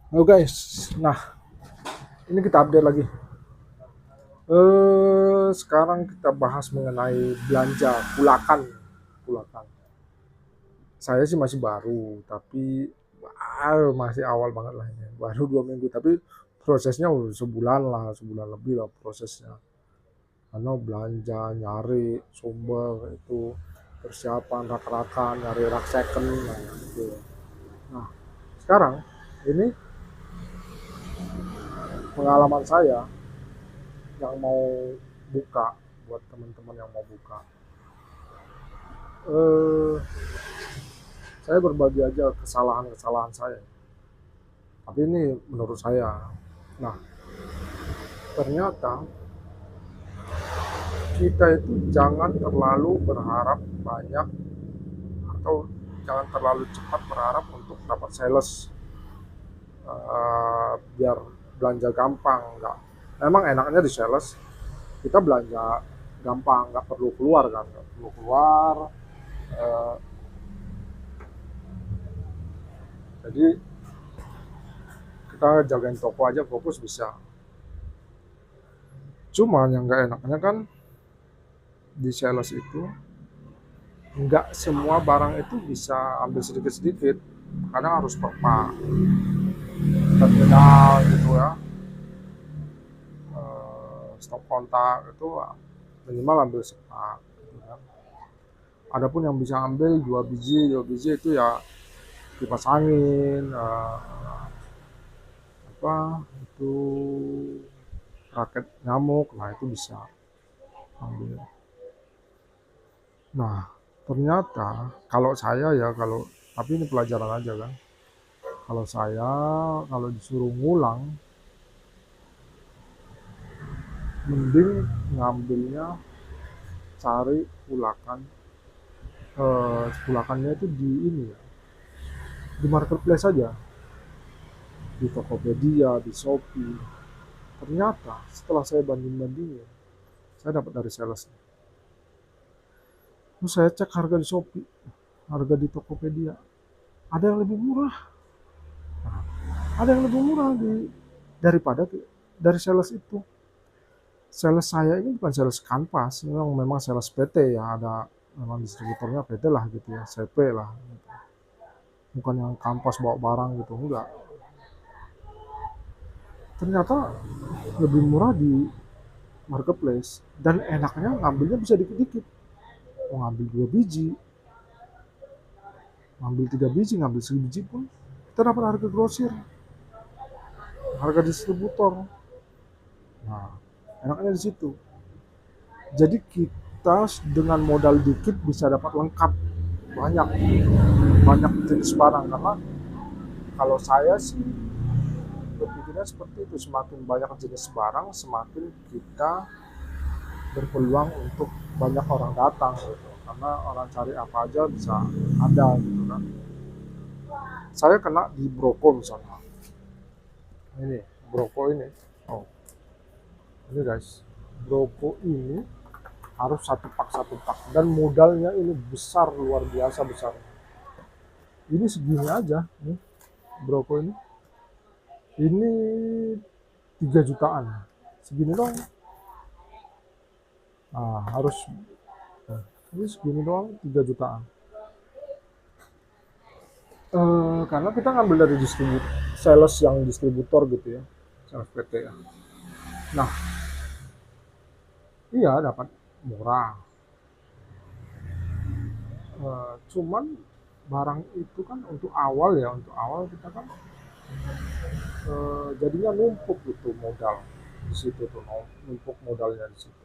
Halo guys, nah ini kita update lagi. Sekarang kita bahas mengenai belanja kulakan. Kulakan. Saya sih masih baru, tapi masih awal banget lah ini. Baru 2 minggu, tapi prosesnya udah sebulan lah, sebulan lebih lah prosesnya. Karena belanja, nyari sumber itu persiapan rak-rakan, nyari rak second, nah, gitu. Nah, sekarang ini pengalaman saya yang mau buka buat teman-teman yang mau buka. eh saya berbagi aja kesalahan-kesalahan saya. Tapi ini menurut saya. Nah, ternyata kita itu jangan terlalu berharap banyak atau jangan terlalu cepat berharap untuk dapat sales biar belanja gampang. Enggak. Memang enaknya di sales kita belanja gampang, nggak perlu keluar kan, nggak perlu keluar. Eh, jadi kita jagain toko aja fokus bisa. Cuman yang nggak enaknya kan di sales itu nggak semua barang itu bisa ambil sedikit-sedikit, kadang harus per pak terminal gitu ya. Stop kontak itu minimal ambil sepak gitu kan. Adapun yang bisa ambil dua biji itu ya kipas angin, apa itu raket nyamuk, nah itu bisa ambil. Nah, ternyata kalau saya ya, kalau tapi ini pelajaran aja kan. Kalau saya kalau disuruh ngulang, mending ngambilnya cari ulakan, ulakannya itu di ini ya, di marketplace aja, di Tokopedia, di Shopee. Ternyata setelah saya banding-bandingin, saya dapat dari sales. Terus saya cek harga di Shopee, harga di Tokopedia, ada yang lebih murah, ada yang lebih murah daripada dari sales itu. Sales saya ini bukan sales kanvas, memang sales PT ya, ada memang distributornya PT lah gitu ya, CP lah. Bukan yang kanvas bawa barang gitu, enggak. Ternyata lebih murah di marketplace dan enaknya ngambilnya bisa dikit-dikit. Mau ngambil 2 biji, ngambil 3 biji, ngambil sebiji pun kita dapat harga grosir, harga distributor. Nah, enaknya di situ. Jadi kita dengan modal dikit bisa dapat lengkap banyak banyak jenis barang. Karena kalau saya sih berpikirnya seperti itu, semakin banyak jenis barang semakin kita berpeluang untuk banyak orang datang gitu, karena orang cari apa aja bisa ada gitu kan. Saya kena di Broko misalnya, ini Broko ini, oh ini guys, Broko ini harus satu pak dan modalnya ini besar, luar biasa besar. Ini segini aja nih Broko ini 3 jutaan segini dong. Nah, harus ini segini doang 3 jutaan. Karena kita ngambil dari sales yang distributor gitu ya, sales PT ya. Nah, iya dapat murah. Cuman barang itu kan untuk awal ya, untuk awal kita kan jadinya numpuk gitu modal di situ tuh, numpuk modalnya di situ.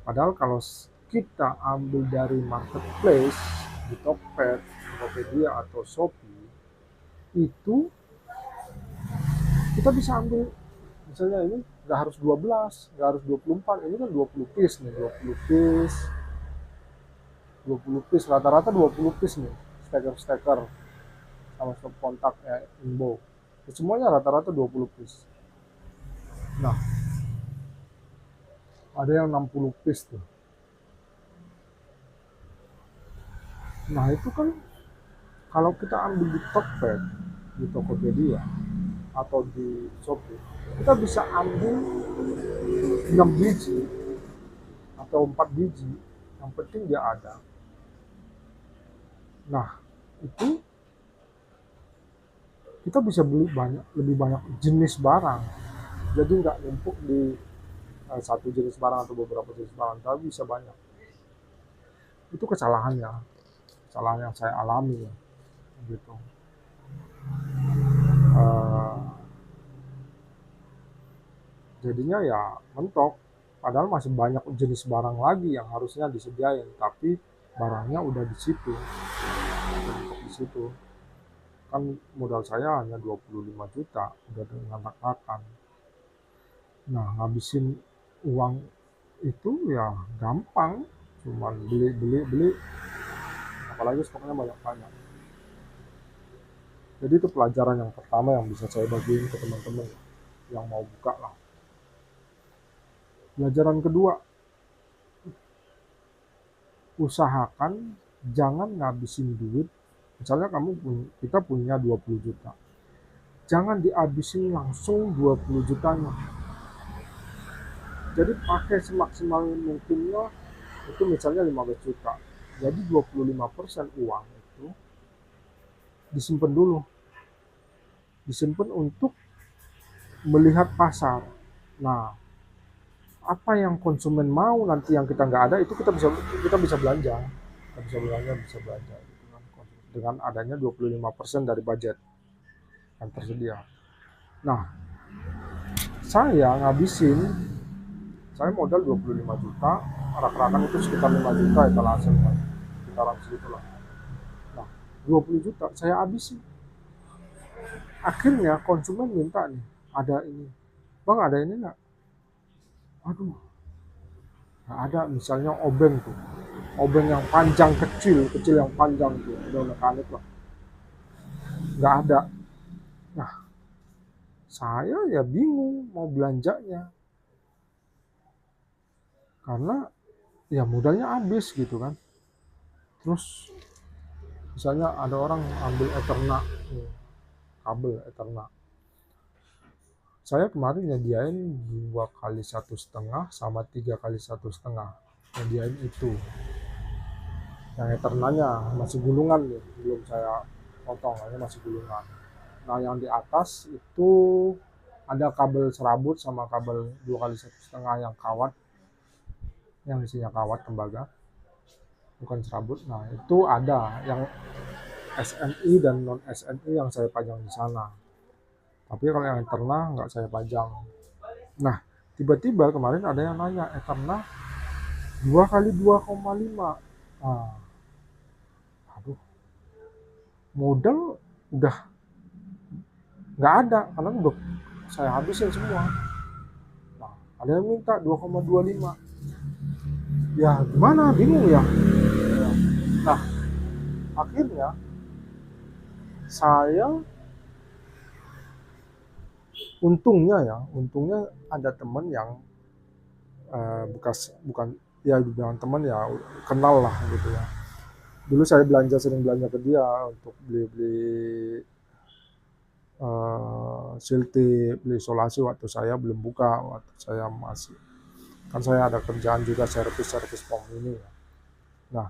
Padahal kalau kita ambil dari marketplace di Tokped, Tokopedia atau Shopee itu kita bisa ambil misalnya ini nggak harus 12, nggak harus 24, ini kan 20 piece nih, 20 piece rata-rata 20 piece nih, steker sama stop kontak ya, info semuanya rata-rata 20 piece. Nah, ada yang 60 piece tuh. Nah, itu kan kalau kita ambil di Tokped, di Tokopedia atau di Shopee, kita bisa ambil 6 biji atau 4 biji, yang penting dia ada. Nah, itu kita bisa beli lebih banyak jenis barang. Jadi nggak numpuk di satu jenis barang atau beberapa jenis barang, tapi bisa banyak. Itu kesalahan yang saya alami ya, gitu. Eh, Jadinya ya mentok. Padahal masih banyak jenis barang lagi yang harusnya disediain, tapi barangnya udah di situ, untuk di situ. Kan modal saya hanya 25 juta, udah dengan makan. Nah, ngabisin uang itu ya gampang, cuman beli beli beli, apalagi stoknya banyak-banyak. Jadi itu pelajaran yang pertama yang bisa saya bagiin ke teman-teman yang mau buka lah. Pelajaran kedua, usahakan jangan ngabisin duit. Misalnya kita punya 20 juta. Jangan dihabisin langsung 20 jutanya. Jadi pakai semaksimal mungkinnya, itu misalnya 15 juta. Jadi 25% uang itu disimpan dulu. Disimpan untuk melihat pasar. Nah, apa yang konsumen mau nanti yang kita nggak ada, itu kita bisa belanja. Kita bisa belanja dengan adanya 25% dari budget yang tersedia. Nah, saya modal 25 juta, rata-rata itu sekitar 5 juta etalase, sekitaran segitulah. Nah, 20 juta saya habisin. Akhirnya konsumen minta nih, ada ini. Bang, ada ini nggak? Aduh, nggak ada. Misalnya obeng tuh. Obeng yang panjang kecil yang panjang tuh. Udah mekanik lah. Nggak ada. Nah, saya ya bingung mau belanjanya. Karena ya modalnya habis gitu kan. Terus misalnya ada orang ambil Ethernet, kabel Ethernet. Saya kemarin nyediain 2 kali 1,5 sama 3 kali 1,5. Nyediain itu. Yang Ethernetnya masih gulungan nih, belum saya potong, ini masih gulungan. Nah, yang di atas itu ada kabel serabut sama kabel 2 kali 1,5 yang kawat, yang isinya kawat tembaga, bukan serabut. Nah, itu ada yang SNI dan non SNI yang saya pajang di sana. Tapi kalau yang Ethernet nggak saya pajang. Nah, tiba-tiba kemarin ada yang nanya, Ethernet 2 kali 2,5. Nah, aduh, modal udah nggak ada karena udah saya habisin semua. Nah, ada yang minta 2,25. Ya gimana, bingung ya. Nah, akhirnya saya untungnya ada teman yang bukan ya dibilang teman ya, kenal lah gitu ya. Dulu saya sering belanja ke dia untuk beli siltip, beli isolasi waktu saya belum buka, waktu saya masih, kan saya ada kerjaan juga servis pom ini ya. Nah,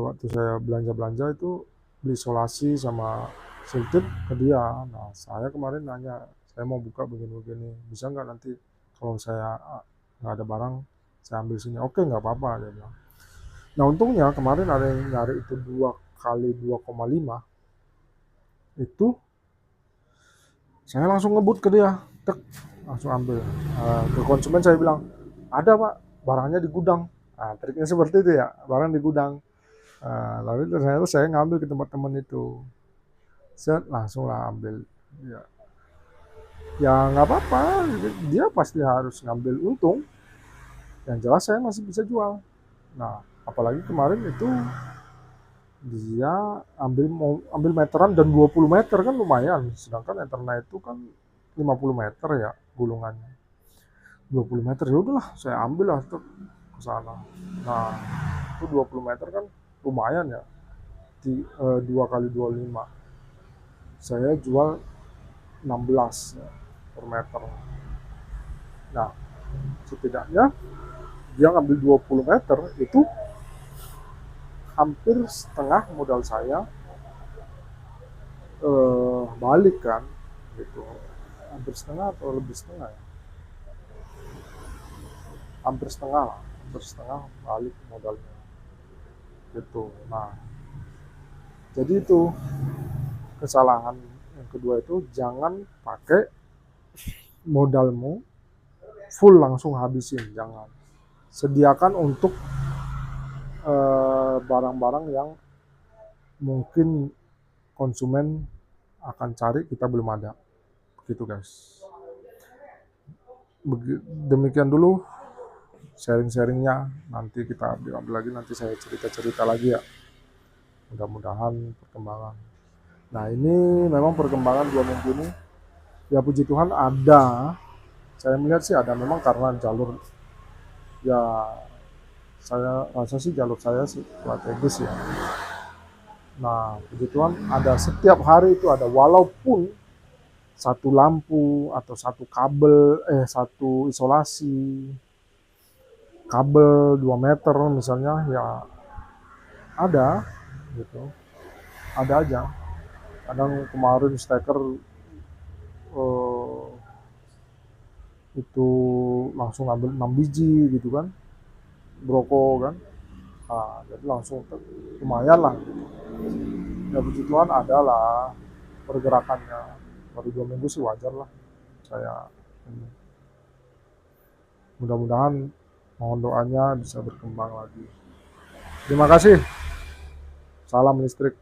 waktu saya belanja itu beli isolasi sama siltip ke dia. Nah, saya kemarin nanya, saya mau buka begini-begini, bisa nggak nanti kalau saya nggak ada barang saya ambil sini? Oke, nggak apa-apa, dia bilang. Nah, untungnya kemarin ada yang nyari itu 2 kali 2,5. Itu saya langsung ngebut ke dia, tek, langsung ambil. Ke konsumen saya bilang, ada pak, barangnya di gudang. Nah, triknya seperti itu ya, barang di gudang. Lalu ternyata saya ngambil ke tempat teman itu, set, langsung lah ambil. Ya nggak apa-apa, dia pasti harus ngambil untung. Yang jelas saya masih bisa jual. Nah, apalagi kemarin itu dia ambil meteran dan 20 meter kan lumayan, sedangkan Ethernet itu kan 50 meter ya gulungannya. 20 meter ya udahlah, saya ambil lah tuh ke sana. Nah, itu 20 meter kan lumayan ya. 2 kali 25. saya jual 16 ya, per meter. Nah, setidaknya dia ngambil 20 meter itu hampir setengah modal saya balik kan gitu. Hampir setengah atau lebih setengah ya, hampir setengah balik modalnya gitu. Nah, jadi itu kesalahan yang kedua itu, jangan pakai modalmu full langsung habisin, jangan. Sediakan untuk barang-barang yang mungkin konsumen akan cari, kita belum ada begitu guys. Demikian dulu sharing-sharingnya, nanti kita ambil lagi, nanti saya cerita-cerita lagi ya, mudah-mudahan perkembangan. Nah, ini memang perkembangan 2 minggu ini ya, puji Tuhan ada, saya melihat sih ada, memang karena jalur ya, saya rasa sih jalur saya sih strategis ya. Nah, puji Tuhan ada, setiap hari itu ada, walaupun satu lampu atau satu kabel, satu isolasi, kabel 2 meter misalnya ya, ada gitu, ada aja. Kadang kemarin steker eh, itu langsung ambil 6 biji gitu kan, broko kan. Nah, jadi langsung lumayan lah gitu. Ya puji Tuhan ada lah pergerakannya, baru 2 minggu sih, wajar lah saya ini. Mudah-mudahan, mohon doanya bisa berkembang lagi. Terima kasih. Salam listrik.